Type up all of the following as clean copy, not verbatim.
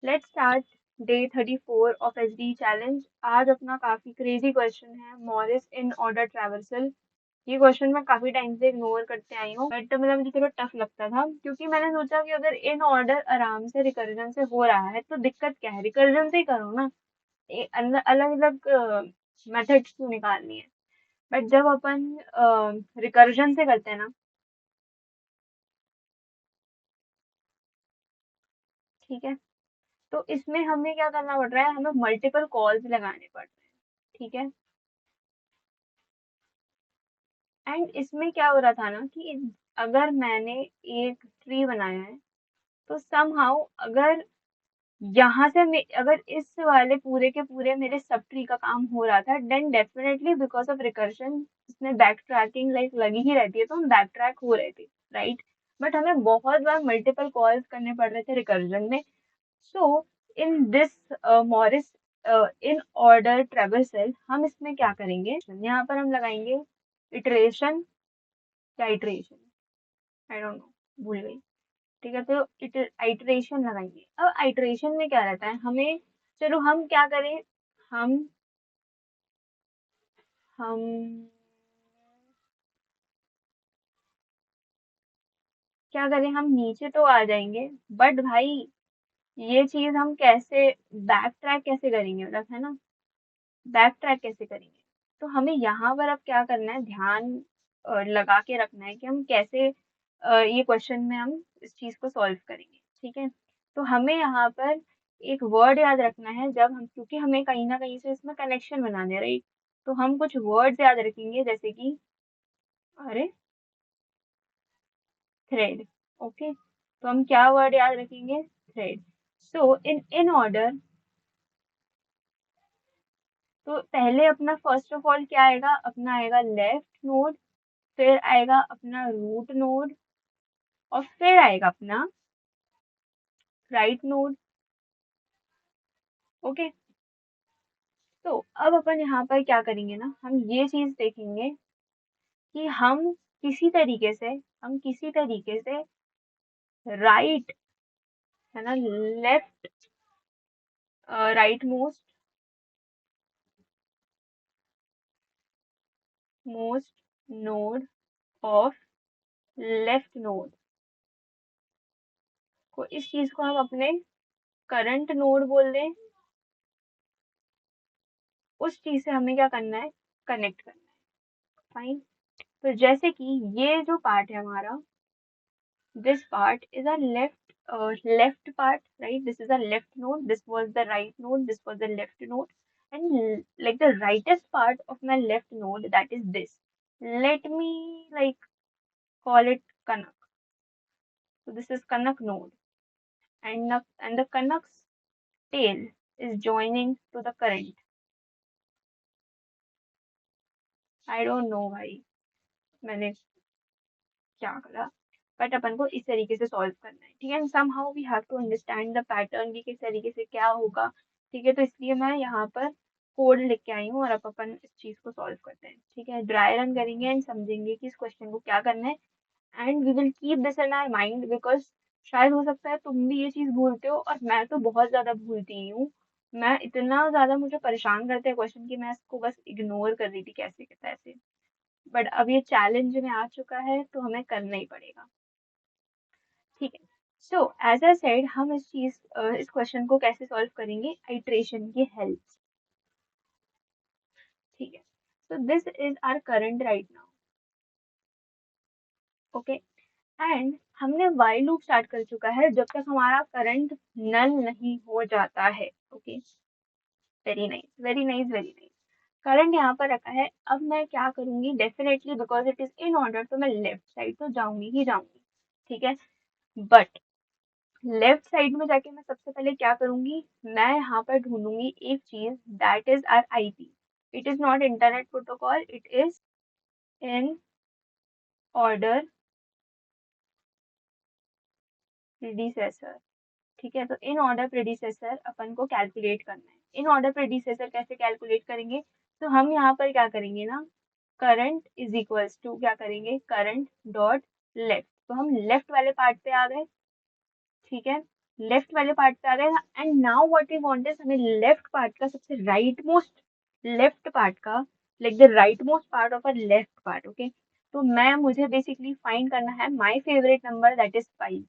Let's start day 34 of SD challenge. आज अपना काफी क्रेजी क्वेश्चन है, मॉरिस इन ऑर्डर ट्रैवर्सल। ये क्वेश्चन मैं काफी टाइम से इग्नोर करते आई हूँ, बट मतलब मुझे थोड़ा टफ लगता था क्योंकि मैंने सोचा कि अगर इन ऑर्डर आराम से रिकर्जन से हो रहा है तो दिक्कत क्या है, रिकर्जन से ही करो ना। अलग अलग मेथड्स क्यों निकालनी है। बट जब अपन रिकर्जन से करते हैं ना, ठीक है, तो इसमें हमें क्या करना पड़ रहा है, हमें मल्टीपल कॉल्स लगाने पड़ रहे हैं। ठीक है, एंड इसमें क्या हो रहा था ना कि अगर मैंने एक ट्री बनाया है तो समहाउ अगर यहाँ से अगर इस वाले पूरे के पूरे मेरे सब ट्री का काम हो रहा था, then definitely because of recursion इसमें बैक ट्रैकिंग लाइक लगी ही रहती है, तो हम बैक ट्रैक हो रहे थे, राइट। बट हमें बहुत बार मल्टीपल कॉल्स करने पड़ रहे थे रिकर्जन में। So in this Morris in order traversal हम इसमें क्या करेंगे, यहाँ पर हम लगाएंगे इटरेशन या इटरेशन, आई डोंट नो, भूल गई। ठीक है, तो आइटरेशन लगाएंगे। अब आइटरेशन में क्या रहता है हमें, चलो हम क्या करें, हम हम क्या करें, हम नीचे तो आ जाएंगे, बट भाई ये चीज हम कैसे बैक ट्रैक कैसे करेंगे, मतलब है ना, बैक ट्रैक कैसे करेंगे। तो हमें यहाँ पर अब क्या करना है, ध्यान लगा के रखना है कि हम कैसे ये क्वेश्चन में हम इस चीज को सॉल्व करेंगे। ठीक है, तो हमें यहाँ पर एक वर्ड याद रखना है, जब हम, क्योंकि हमें कहीं ना कहीं से इसमें कनेक्शन बनाने हैं, राइट। तो हम कुछ वर्ड्स याद रखेंगे जैसे कि, अरे, थ्रेड। ओके, तो हम क्या वर्ड याद रखेंगे, थ्रेड। सो इन ऑर्डर, तो पहले अपना फर्स्ट ऑफ ऑल क्या आएगा, अपना आएगा लेफ्ट नोड, फिर आएगा अपना रूट नोड, और फिर आएगा अपना राइट नोड। ओके, तो अब अपन यहाँ पर क्या करेंगे ना, हम ये चीज देखेंगे कि हम किसी तरीके से राइट, है ना, left, right most most node of left node को, इस चीज को हम अपने करंट नोड बोल दें। उस चीज से हमें क्या करना है, कनेक्ट करना है। फाइन, तो जैसे कि ये जो पार्ट है हमारा, this part is a left part, right? This is a left node, this was the right node, this was the left node, and like the rightest part of my left node, that is this. Let me like call it Kanak. So this is Kanak node, and the Kanak's tail is joining to the current. I don't know भाई मैंने क्या करा, but अपन को इस तरीके से solve करना है। ठीक है, somehow we have to understand the pattern कि किस तरीके से क्या होगा। ठीक है, तो इसलिए मैं यहाँ पर कोड लिख के आई हूँ और अब अपन इस चीज को सॉल्व करते हैं। ठीक है, ड्राई रन करेंगे एंड समझेंगे कि इस क्वेश्चन को क्या करना है, and we will keep this in our mind, because शायद हो सकता है तुम भी ये चीज भूलते हो, और मैं तो बहुत ज्यादा भूलती ही हूँ। मैं इतना ज्यादा, मुझे परेशान करते हैं क्वेश्चन की मैं इसको बस इग्नोर कर रही थी कैसे के तैसे। बट अब ये चैलेंज में आ चुका है तो हमें करना ही पड़ेगा। ठीक है, सो एज आई सेड, हम इस क्वेश्चन को कैसे सॉल्व करेंगे, आइट्रेशन की हेल्प। ठीक है, so this is our current right now. Okay, and हमने वाइल लूप स्टार्ट कर चुका है जब तक हमारा करंट नल नहीं हो जाता है। Okay, very nice very nice very nice. Current यहाँ पर रखा है, अब मैं क्या करूंगी, definitely because it is in order तो मैं लेफ्ट साइड तो जाऊंगी ही जाऊंगी। ठीक है, बट लेफ्ट साइड में जाके मैं सबसे पहले क्या करूंगी, मैं यहाँ पर ढूंढूंगी एक चीज, that is R IP. It is not internet protocol, it is in order predecessor. ठीक है, तो इन ऑर्डर प्रीडिसेसर अपन को कैलकुलेट करना है। इन ऑर्डर प्रीडिसेसर कैसे कैलकुलेट करेंगे, तो हम यहाँ पर क्या करेंगे ना, करंट इज इक्वल्स टू क्या करेंगे, करंट डॉट लेफ्ट, तो हम लेफ्ट वाले पार्ट पे आ गए। ठीक है, लेफ्ट वाले पार्ट पे आ गए। And now what we want is हमें लेफ्ट पार्ट का सबसे राइट मोस्ट लेफ्ट पार्ट का like the right most part of a left part. Okay, तो मुझे बेसिकली फाइंड करना है my favourite number that is 5।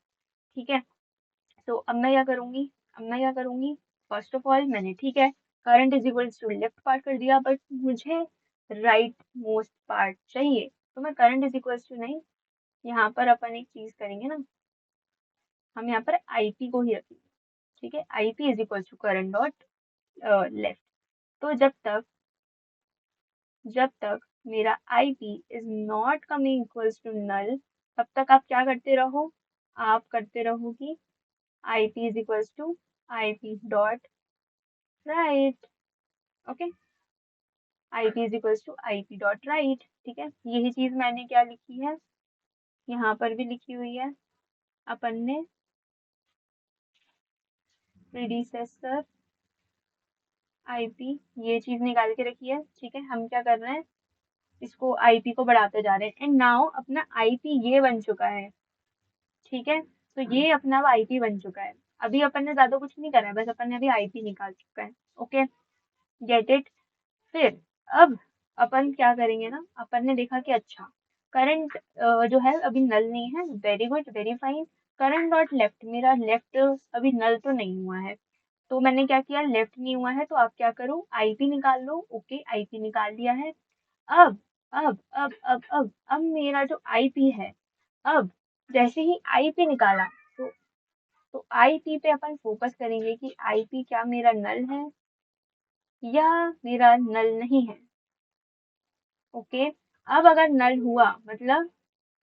ठीक है, तो अब मैं क्या करूंगी, फर्स्ट ऑफ ऑल मैंने ठीक है current is equals to left part कर दिया, बट मुझे राइट मोस्ट पार्ट चाहिए, तो मैं करंट इज इक्वल्स टू नहीं, यहाँ पर अपन एक चीज करेंगे ना, हम यहाँ पर आईपी को ही रखेंगे। ठीक है, IP is equals to current dot left. तो जब तक मेरा IP is not coming equals to null, तब तक आप क्या करते रहो, आप करते रहो कि IP is equals to IP dot right. Okay, IP is equals to IP dot right. ठीक है, यही चीज मैंने क्या लिखी है, यहाँ पर भी लिखी हुई है, अपन ने प्रीडिसेसर आईपी ये चीज निकाल के रखी है। ठीक है, हम क्या कर रहे हैं, इसको आईपी को बढ़ाते जा रहे हैं, एंड नाउ अपना आईपी ये बन चुका है। ठीक है, तो ये अपना आईपी बन चुका है। अभी अपन ने ज्यादा कुछ नहीं करा है, बस अपन ने अभी आईपी निकाल चुका है। Okay, get it. फिर अब अपन क्या करेंगे ना, अपन ने देखा कि अच्छा करंट जो है अभी नल नहीं है, very good very fine. Current dot left, मेरा लेफ्ट अभी नल तो नहीं हुआ है, तो मैंने क्या किया, लेफ्ट नहीं हुआ है तो आप क्या करो, आईपी निकाल लो। ओके, आईपी निकाल लिया है। अब अब मेरा जो आईपी है, अब जैसे ही आईपी निकाला, तो आईपी पे अपन फोकस करेंगे कि आईपी क्या मेरा नल है या मेरा नल नहीं है। ओके, अब अगर नल हुआ मतलब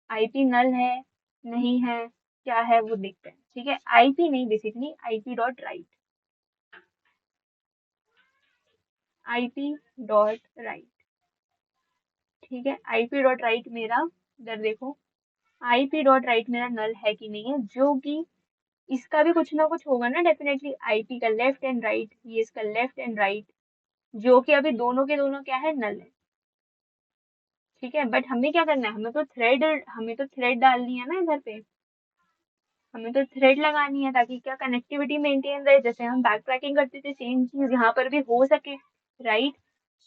आईपी नल है नहीं है क्या है वो देखते हैं। ठीक है, आईपी नहीं, basically IP dot right, IP dot right. ठीक है, आईपी डॉट राइट मेरा, इधर देखो, आईपी डॉट राइट मेरा नल है कि नहीं है, जो कि इसका भी कुछ ना कुछ होगा ना डेफिनेटली, आईपी का लेफ्ट एंड राइट, ये इसका लेफ्ट एंड राइट, जो कि अभी दोनों के दोनों क्या है, नल है। ठीक है, बट हमें क्या करना है, हमें तो थ्रेड डालनी है ना इधर पे, हमें तो थ्रेड लगानी है ताकि क्या कनेक्टिविटी मेंटेन रहे, जैसे हम बैक ट्रैकिंग करते थे सेम चीज यहाँ पर भी हो सके। राइट,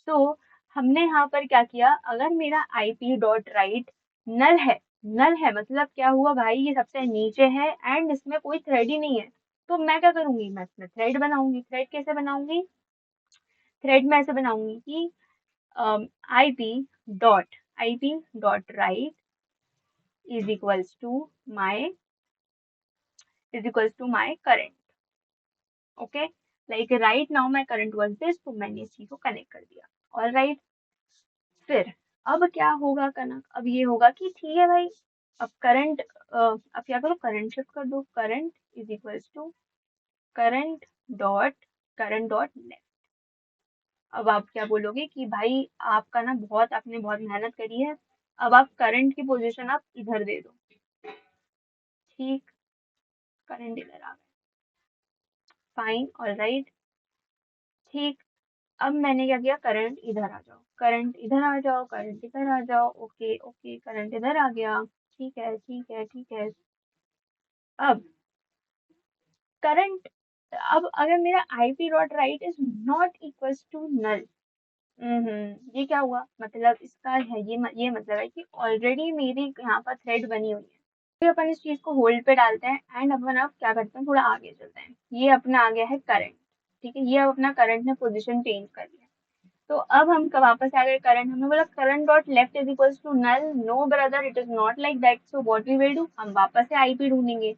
तो हमने यहाँ पर क्या किया, अगर मेरा आईपी डॉट राइट नल है, नल है मतलब क्या हुआ भाई, ये सबसे नीचे है एंड इसमें कोई थ्रेड ही नहीं है, तो मैं क्या करूंगी, मैं इसमें थ्रेड बनाऊंगी। थ्रेड कैसे बनाऊंगी, थ्रेड मैं ऐसे बनाऊंगी कि IP dot right is equals to my current. Okay, like right now my current was this, तो मैंने इस चीज को कनेक्ट कर दिया। ऑल राइट, फिर अब क्या होगा कनक, अब ये होगा कि ठीक है भाई, अब करंट, अब क्या करो, करंट शिफ्ट कर दो, current is equals to current dot left. अब आप क्या बोलोगे कि भाई आपका ना बहुत, आपने बहुत मेहनत करी है, अब आप करंट की पोजीशन आप इधर दे दो। ठीक, करंट इधर आ गया, फाइन, ऑल राइट। ठीक, अब मैंने क्या किया, करंट इधर आ जाओ, करंट इधर आ जाओ, करंट इधर आ जाओ। ओके ओके, करंट इधर आ गया। ठीक है ठीक है ठीक है। अब करंट, अब अगर मेरा IP dot right is not equals to null, ये क्या हुआ, मतलब इसका है ये मतलब है कि ऑलरेडी मेरी यहाँ पर थ्रेड बनी हुई है। फिर अपन इस चीज को होल्ड पे डालते हैं एंड अपन अब क्या करते हैं, थोड़ा आगे चलते हैं। ये अपना आ गया है करंट। ठीक है, ये अब अपना करंट ने पोजीशन चेंज कर लिया, तो अब हम वापस आ गए करंट, हमने बोला current dot left is equals to null, no brother it is not like that, so what we will do, हम वापस से आईपी ढूंढेंगे।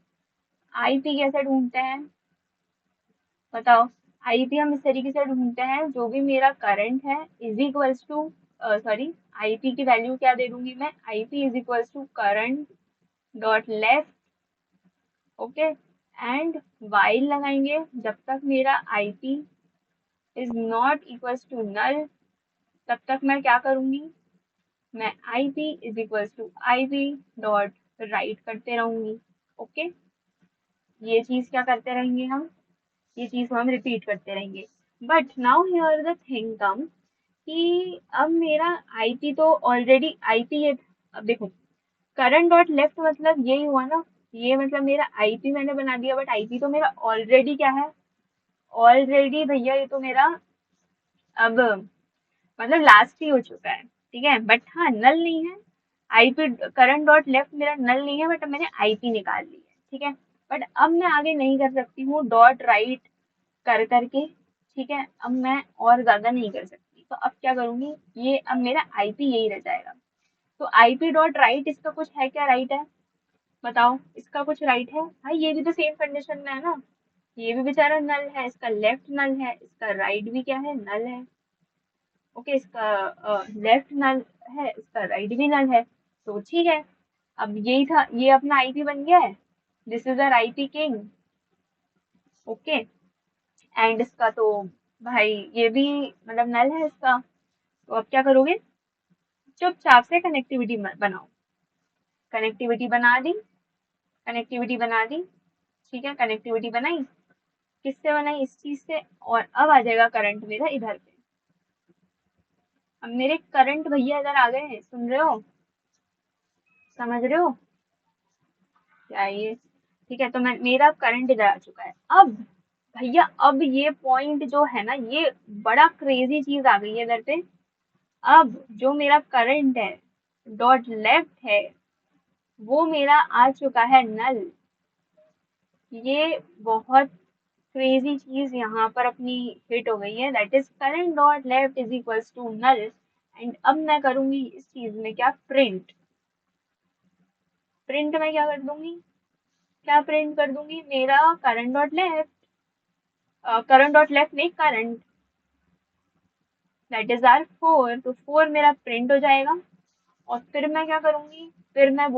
आईपी कैसे ढूंढते हैं बताओ, आईपी हम इस तरीके से ढूंढते हैं, जो भी मेरा करंट है is equals to, sorry, IP की वैल्यू क्या दे दूंगी मैं, IP is equals to current dot left. Okay, and while लगाएंगे जब तक मेरा IP is not equals to null, तब तक मैं क्या करूंगी, मैं IP is equals to IP dot right करते रहूंगी। ओके, ये चीज क्या करते रहेंगे हम, ये चीज को हम रिपीट करते रहेंगे। But now here the thing कम कि अब मेरा आईपी तो ऑलरेडी आईपी है। अब देखो, करंट डॉट लेफ्ट मतलब यही हुआ ना, ये मतलब मेरा आईपी मैंने बना दिया, बट आईपी तो मेरा ऑलरेडी क्या है, ऑलरेडी भैया ये तो मेरा अब मतलब लास्ट ही हो चुका है, ठीक है, बट हाँ नल नहीं है। आईपी करंट डॉट लेफ्ट मेरा नल नहीं है, बट अब मैंने आईपी निकाल ली है, ठीक है। बट अब मैं आगे नहीं कर सकती हूँ डॉट राइट कर करके, ठीक है, अब मैं और ज्यादा नहीं कर सकती, तो अब क्या करूंगी, ये अब मेरा आईपी यही रह जाएगा। तो आईपी डॉट राइट इसका कुछ है क्या, राइट है, बताओ इसका कुछ राइट है भाई, ये भी तो सेम कंडीशन में है ना, ये भी बेचारा नल है, इसका लेफ्ट नल है, इसका राइट भी क्या है, नल है। ओके, इसका लेफ्ट नल है, इसका राइट भी नल है, तो ठीक है। अब यही था, ये अपना आईपी बन गया है, this is our IP king. Okay, and इसका तो भाई ये भी मतलब नल है इसका, तो अब क्या करोगे, चुपचाप से कनेक्टिविटी बनाओ। कनेक्टिविटी बना दी, कनेक्टिविटी बना दी, ठीक है, कनेक्टिविटी बनाई, किससे बनाई, इस चीज से, और अब आ जाएगा करंट मेरा इधर पे। अब मेरे करंट भैया इधर आ गए हैं, सुन रहे हो, समझ रहे हो क्या ये, ठीक है, तो मैं मेरा करंट इधर आ चुका है। अब भैया अब ये पॉइंट जो है ना, ये बड़ा क्रेजी चीज आ गई है इधर पे। अब जो मेरा करंट है डॉट लेफ्ट है, वो मेरा आ चुका है नल। ये बहुत क्रेजी चीज यहाँ पर अपनी हिट हो गई है, that is current dot left is equals to null. And अब मैं करूंगी इस चीज में क्या, प्रिंट। प्रिंट में क्या कर दूंगी, क्या प्रिंट कर दूंगी, मेरा current dot left, current dot left नहीं, करंट, दैट इज आर 4, तो 4 मेरा प्रिंट हो जाएगा। और फिर मैं क्या करूंगी, फिर मैं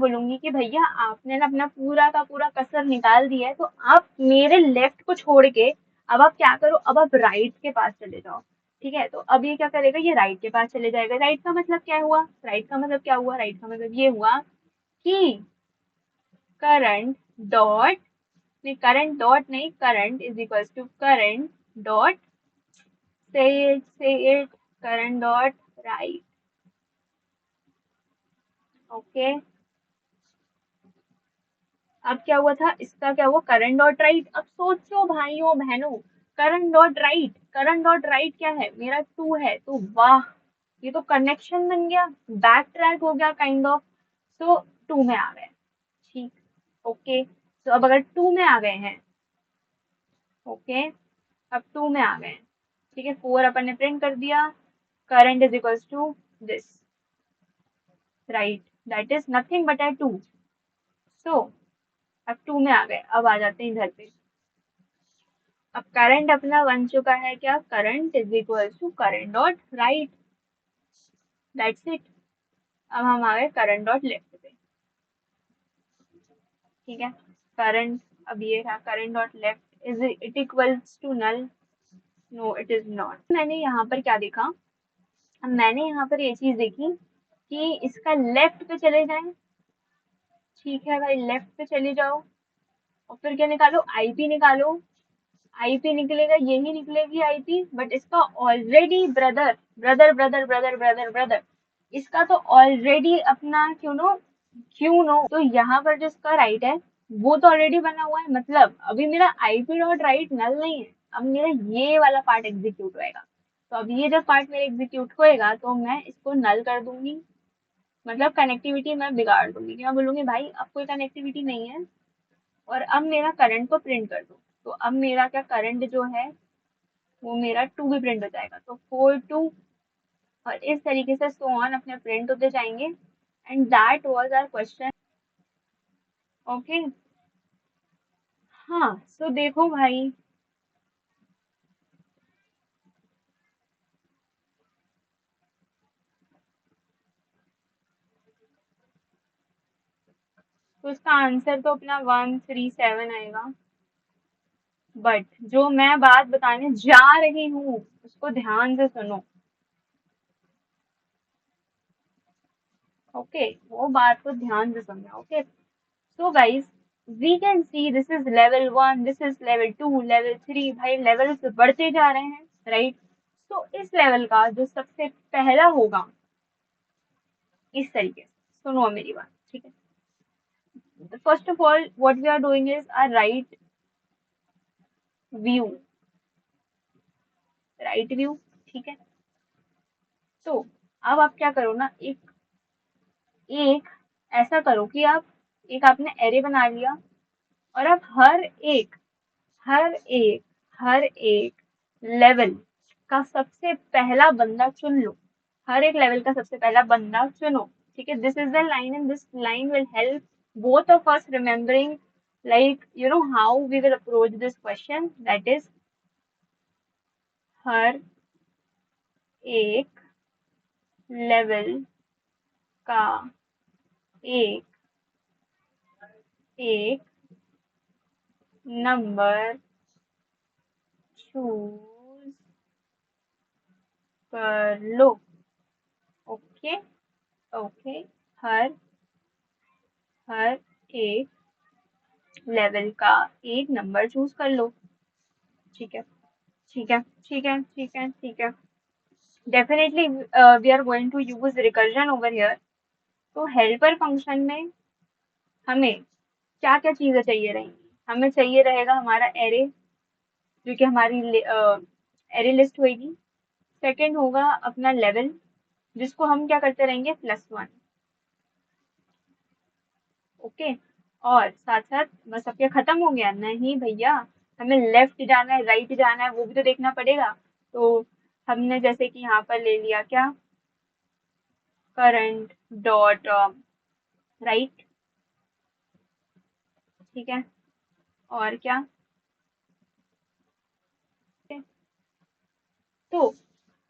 बोलूंगी कि भैया आपने ना अपना पूरा का पूरा कसर निकाल दिया है, तो आप मेरे लेफ्ट को छोड़ के अब आप क्या करो, अब आप राइट के पास चले जाओ, ठीक है। तो अब ये क्या करेगा, ये राइट के पास चले जाएगा। राइट का मतलब क्या हुआ, राइट का मतलब क्या हुआ, राइट का मतलब ये हुआ कि करंट डॉट, नहीं करंट डॉट नहीं, current is equals to current dot, say it, current dot right. Okay, अब क्या हुआ था, इसका क्या हुआ, करंट डॉट राइट। अब सोचो भाइयों बहनों, current dot right, current dot right क्या है, मेरा 2 है, तो वाह, ये तो कनेक्शन बन गया, बैक ट्रैक हो गया काइंड ऑफ। तो 2 में आ गए, ठीक, ओके। तो अब अगर 2 में आ गए हैं, ओके, अब 2 में आ गए हैं, ठीक है, 4 अपन ने प्रिंट कर दिया, current is equals to this, right, that is nothing but A 2। So अब 2 में आ गए, अब आ जाते हैं इधर पे। अब करंट अपना बन चुका है क्या, current is equal to current dot right, that's it. अब हम आ गए करंट डॉट लेफ्ट पे, ठीक है, करंट, अब ये था current dot left is it equals to null, no it is not. मैंने यहाँ पर क्या देखा, अब मैंने यहाँ पर ये चीज देखी कि इसका लेफ्ट पे चले जाएं, ठीक है भाई, लेफ्ट पे चले जाओ, और फिर क्या निकालो, आईपी निकालो। आईपी निकलेगा, यही निकलेगी आईपी, बट इसका already brother brother brother brother brother brother, इसका तो ऑलरेडी अपना क्यों नो तो यहाँ पर जो इसका राइट है वो तो ऑलरेडी बना हुआ है, मतलब अभी मेरा आईपी डॉट राइट नल नहीं है, अब मेरा ये वाला पार्ट एग्जीक्यूट होएगा। तो अब ये जब पार्ट मेरा एग्जीक्यूट होएगा तो मैं इसको नल कर दूंगी, मतलब कनेक्टिविटी मैं बिगाड़ दूंगी, मैं बोलूंगी भाई अब कोई कनेक्टिविटी नहीं है, और अब मेरा करंट को प्रिंट कर दो। तो अब मेरा क्या, करंट जो है वो मेरा 2 भी प्रिंट हो जाएगा, तो 4 2, और इस तरीके से सो ऑन अपने प्रिंट होते जाएंगे। And that was our question. Okay, हाँ, सो देखो भाई, तो इसका आंसर तो अपना 137 आएगा, बट जो मैं बात बताने जा रही हूँ उसको ध्यान से सुनो। ओके, वो बात को ध्यान से सुनना। Okay, so guys, we can see this is level 1, this is level 2, level 3, भाई लेवल्स बढ़ते जा रहे हैं, राइट। तो इस लेवल का जो सबसे पहला होगा, इस तरीके से सुनो मेरी बात, ठीक है, First of all, what we are doing is a view, right view, ठीक है। तो अब आप क्या करो ना, एक ऐसा करो कि आप एक आपने एरे बना लिया, और आप हर एक हर एक लेवल का सबसे पहला बंदा चुन लो। हर एक लेवल का सबसे पहला बंदा चुनो, ठीक है। This is the line and this line will help both of us remembering, like, how we will approach this question, that is, हर एक लेवल का एक एक नंबर चूज कर लो। Okay, okay. हर हर एक लेवल का एक नंबर चूज कर लो, ठीक है, ठीक है, ठीक है, ठीक है, ठीक है। Definitely we are going to use recursion over here. तो हेल्पर फंक्शन में हमें क्या क्या चीजें चाहिए रहेंगी? हमें चाहिए रहेगा हमारा एरे, जो कि हमारी एरे लिस्ट होगी। सेकंड होगा अपना लेवल, जिसको हम क्या करते रहेंगे, +1। ओके। और साथ साथ बस अब क्या खत्म हो गया? नहीं भैया, हमें लेफ्ट जाना है, राइट जाना है, वो भी तो देखना पड़ेगा। तो हमने जैसे कि यहाँ पर ले लिया क्या, करंट डॉट राइट, ठीक है। और क्या, तो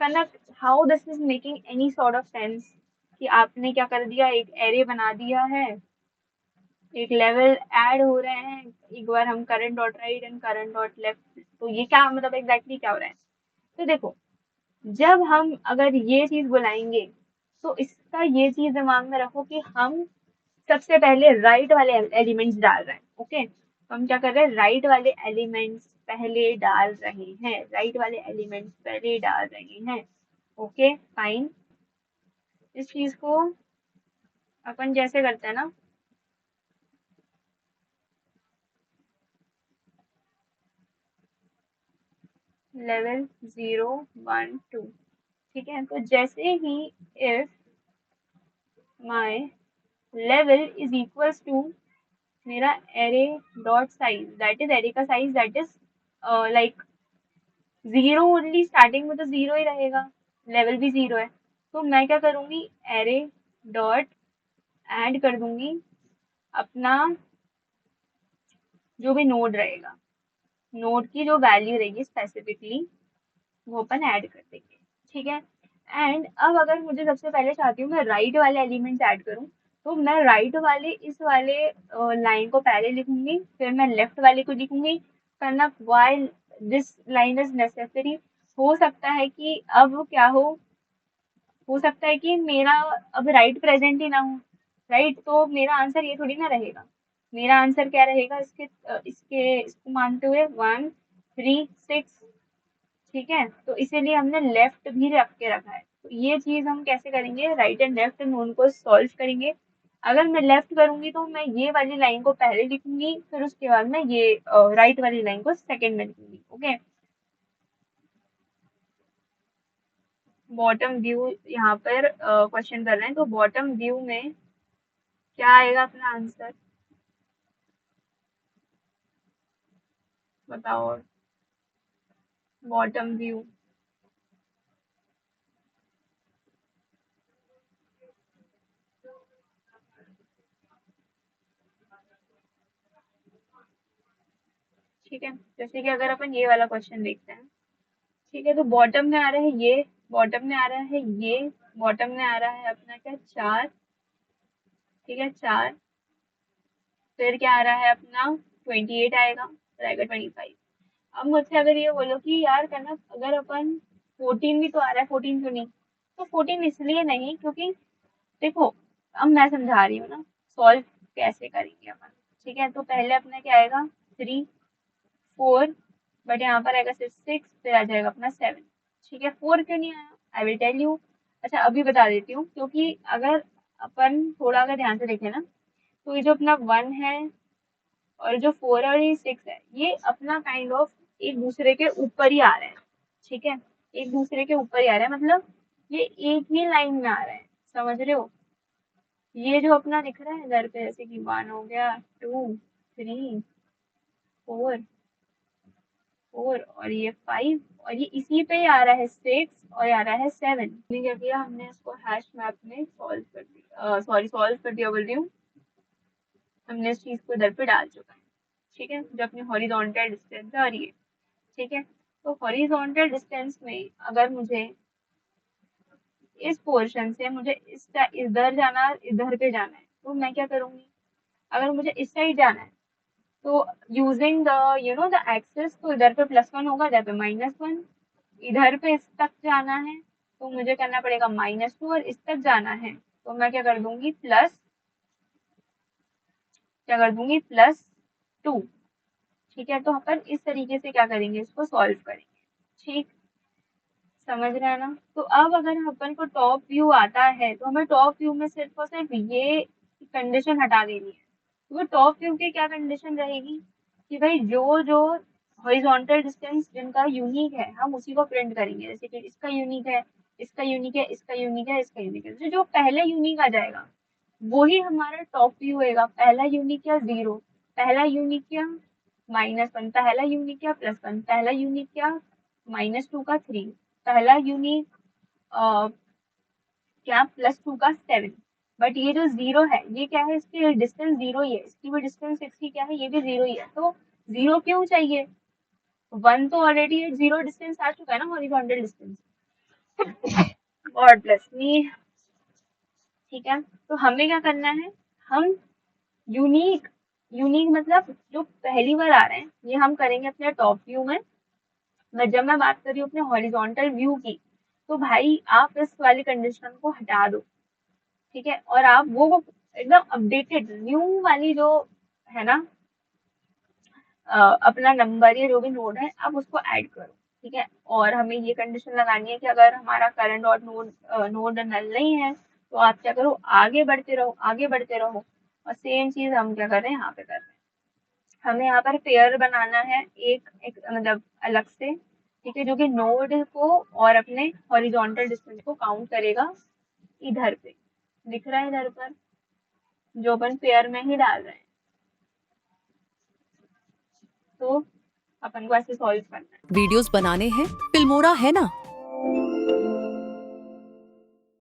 Kanak, how this is making any sort of sense, कि आपने क्या कर दिया, एक एरे बना दिया है, एक लेवल ऐड हो रहे हैं, एक बार हम current dot right and current dot left, तो ये क्या मतलब एग्जैक्टली क्या हो रहा है? तो देखो, जब हम अगर ये चीज बुलाएंगे, तो इसका ये चीज दिमाग में रखो कि हम सबसे पहले राइट वाले एलिमेंट्स डाल रहे हैं। ओके, तो हम क्या कर रहे हैं, राइट वाले एलिमेंट्स पहले डाल रहे हैं, राइट वाले एलिमेंट्स पहले डाल रहे हैं। Okay, fine. इस चीज को अपन जैसे करते हैं ना, लेवल 0 1 2, ठीक है। तो जैसे ही if my level is equals to मेरा array dot size, that is array का size, that is like 0 only, starting में तो 0 ही रहेगा, लेवल भी 0 है। तो मैं क्या करूंगी, एरे डॉट ऐड कर दूंगी अपना जो भी नोड रहेगा, नोड की जो वैल्यू रहेगी स्पेसिफिकली, वो अपन ऐड कर देंगे, ठीक है। एंड अब अगर मुझे सबसे पहले चाहती हूँ मैं राइट वाले एलिमेंट्स ऐड करूँ, तो मैं राइट वाले इस वाले लाइन को पहले लिखूंगी, फिर मैं लेफ्ट वाले को लिखूंगी, करना while this line is necessary. हो सकता है कि अब क्या हो सकता है कि मेरा अब राइट प्रेजेंट ही ना हो, राइट, तो मेरा आंसर ये थोड़ी ना रहेगा। मेरा आंसर क्या रहेगा, इसको मानते हुए 1 3 6, ठीक है। तो इसीलिए हमने लेफ्ट भी रख के रखा है। तो ये चीज हम कैसे करेंगे, राइट एंड लेफ्ट नोन को सॉल्व करेंगे। अगर मैं लेफ्ट करूंगी तो मैं ये वाली लाइन को पहले लिखूंगी, फिर उसके बाद मैं ये राइट वाली लाइन को सेकंड में लिखूंगी। ओके, बॉटम व्यू यहाँ पर क्वेश्चन कर रहे हैं, तो बॉटम व्यू में क्या आएगा अपना आंसर, बताओ। बॉटम व्यू, ठीक है। जैसे कि अगर अपन ये वाला क्वेश्चन देखते हैं, ठीक है, तो बॉटम में आ रहा है ये, बॉटम में आ रहा है ये, बॉटम में आ रहा है अपना क्या, 4, ठीक है, 4। फिर क्या आ रहा है अपना, 28 आएगा, फिर आएगा 25। अब मुझसे अगर ये बोलो कि यार करना, अगर अपन 14 भी तो आ रहा है, 14 क्यों नहीं? तो 14 इसलिए नहीं क्योंकि देखो, अब मैं समझा रही हूँ ना, सॉल्व कैसे करेंगे अपन, ठीक है। तो पहले अपना क्या आएगा, 3 4, बट यहाँ पर आएगा सिर्फ 6, फिर आ जाएगा अपना 7, ठीक है। 4 क्यों नहीं आया, आई विल टेल यू। अच्छा, अभी बता देती हूँ, क्योंकि अगर अपन थोड़ा अगर ध्यान से देखें ना, तो ये जो अपना 1 है और जो 4 है और ये 6 है, ये अपना काइंड ऑफ एक दूसरे के ऊपर ही आ रहे हैं। ठीक है, एक दूसरे के ऊपर ही आ रहे हैं, मतलब ये एक ही लाइन में आ रहे हैं, समझ रहे हो। ये जो अपना दिख रहा है इधर पे, जैसे कि 1 हो गया, 2, 3, 4, 4 और ये 5 और ये इसी पे ही आ रहा है 6 और ये आ रहा है 7। हमने क्या किया, हमने इसको हैश मैप में सॉल्व कर दिया, सॉरी सॉल्व कर दिया बोल रही हूँ, हमने इस चीज को इधर पे डाल चुका है। ठीक है, जो अपनी हॉरिजॉन्टल डिस्टेंस आ रही है। ठीक है, तो हॉरिजॉन्टल डिस्टेंस में अगर मुझे इस पोर्शन से मुझे इधर जाना, इधर पे जाना है, तो मैं क्या करूंगी, अगर मुझे इस साइड जाना है तो यूजिंग द द एक्सेस, तो इधर पे +1 होगा, इधर पे -1। इधर पे इस तक जाना है तो मुझे करना पड़ेगा -2, और इस तक जाना है तो मैं क्या कर दूंगी, +2। ठीक है, तो अपन इस तरीके से क्या करेंगे, इसको सॉल्व करेंगे। ठीक, समझ रहे हैं ना। तो अब अगर अपन को टॉप व्यू आता है तो हमें टॉप व्यू में सिर्फ और सिर्फ ये कंडीशन हटा देनी है। तो टॉप व्यू की क्या कंडीशन रहेगी कि भाई जो जो हॉरिजॉन्टल डिस्टेंस जिनका यूनिक है हम उसी को प्रिंट करेंगे, जैसे कि इसका यूनिक है, इसका यूनिक है, इसका यूनिक है, इसका यूनिक है, तो जो पहले यूनिक आ जाएगा वो ही हमारा टॉप व्यू होएगा। पहला यूनिक क्या 0, पहला यूनिक क्या -1, पहला यूनिक क्या +1, पहला यूनिक क्या -2 का 3, पहला यूनिक क्या +2 का 7। बट ये जो 0 है ये क्या है, इसकी डिस्टेंस 0 ही है, इसकी भी डिस्टेंस 6 की क्या है, ये भी 0 ही है। तो 0 क्यों चाहिए, 1 तो ऑलरेडी 0 डिस्टेंस आ चुका है ना horizontal distance. God bless me. ठीक है, तो हमें क्या करना है, हम यूनिक यूनिक मतलब जो पहली बार आ रहे हैं ये हम करेंगे अपने टॉप व्यू में। जब मैं बात कर रही हूँ अपने हॉरिजॉन्टल व्यू की, तो भाई आप इस वाली कंडीशन को हटा दो। ठीक है, और आप वो एकदम अपडेटेड न्यू वाली जो है ना, अपना नंबर या जो भी नोड है आप उसको ऐड करो। ठीक है, और हमें ये कंडीशन लगानी है कि अगर हमारा करंट और नोड नल नहीं है तो आप क्या करो, आगे बढ़ते रहो, आगे बढ़ते रहो। और सेम चीज हम क्या कर रहे हैं यहाँ पे कर रहे हैं, हमें यहाँ पर पेयर बनाना है एक मतलब अलग से। ठीक है, जो कि नोड को और अपने हॉरिजॉन्टल डिस्टेंस को काउंट करेगा। इधर पे दिख रहा है, इधर पर जो अपन पेयर में ही डाल रहे हैं। तो अपन को ऐसे सॉल्व करना है। वीडियोस बनाने हैं, फिल्मोरा है ना।